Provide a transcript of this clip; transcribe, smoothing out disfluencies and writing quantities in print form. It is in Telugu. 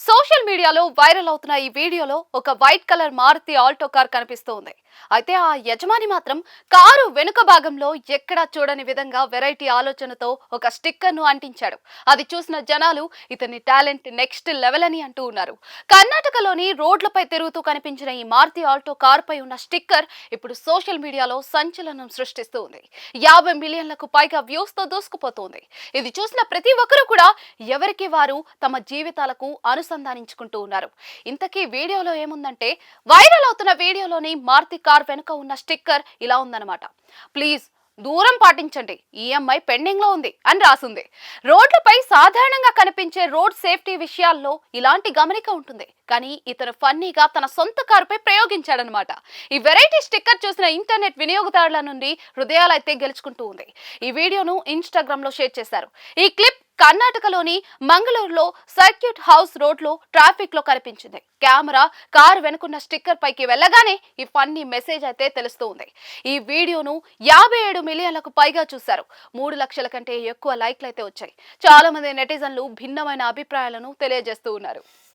సోషల్ మీడియాలో వైరల్ అవుతున్న ఈ వీడియోలో ఒక white colour Maruti Alto car కనిపిస్తోంది. అయితే ఆ యజమాని మాత్రం కారు వెనుక భాగంలో ఎక్కడా చూడని విధంగా వెరైటీ ఆలోచనతో ఒక స్టిక్కర్ ను అంటించాడు. అది చూసిన జనాలు ఇతని టాలెంట్ నెక్స్ట్ లెవెల్ అని అంటూ ఉన్నారు. కర్ణాటకలోని రోడ్లపై తిరుగుతూ కనిపించిన ఈ మారుతి ఆల్టో కార్ పై ఉన్న స్టిక్కర్ ఇప్పుడు సోషల్ మీడియాలో సంచలనం సృష్టిస్తూ ఉంది. 50 మిలియన్లకు పైగా వ్యూస్ తో దూసుకుపోతోంది. ఇది చూసిన ప్రతి ఒక్కరూ కూడా ఎవరికి వారు తమ జీవితాలకు అనుసంధానించుకుంటూ ఉన్నారు. ఇంతకీ వీడియోలో ఏముందంటే, వైరల్ అవుతున్న వీడియోలోని మారుతి కార్ వెనుక ఉన్న స్టిక్కర్ ఇలా ఉందన్నమాట. ప్లీజ్ దూరం పాటించండి, ఈఎంఐ పెండింగ్ లో ఉంది అని రాసుంది. రోడ్లపై సాధారణంగా కనిపించే రోడ్ సేఫ్టీ విషయాల్లో ఇలాంటి గమనిక ఉంటుంది. కానీ ఇతను ఫన్నీగా తన సొంత కారుపై ప్రయోగించాడనమాట. ఈ వెరైటీ స్టిక్కర్ చూసిన ఇంటర్నెట్ వినియోగదారుల నుండి హృదయాలైతే గెలుచుకుంటూ ఉంది. ఈ వీడియోను ఇన్స్టాగ్రామ్ లో షేర్ చేశారు. ఈ క్లిప్ కర్ణాటకలోని మంగళూరులో సర్క్యూట్ హౌస్ రోడ్ లో ట్రాఫిక్ లో కనిపించింది. కెమెరా కారు వెనుకున్న స్టిక్కర్ పైకి వెళ్ళగానే ఈ ఫన్నీ మెసేజ్ అయితే తెలుస్తూ ఉంది. ఈ వీడియోను 57 మిలియన్లకు పైగా చూశారు. 3 లక్షల కంటే ఎక్కువ లైక్లు అయితే వచ్చాయి. చాలా మంది నెటిజన్లు భిన్నమైన అభిప్రాయాలను తెలియజేస్తూ ఉన్నారు.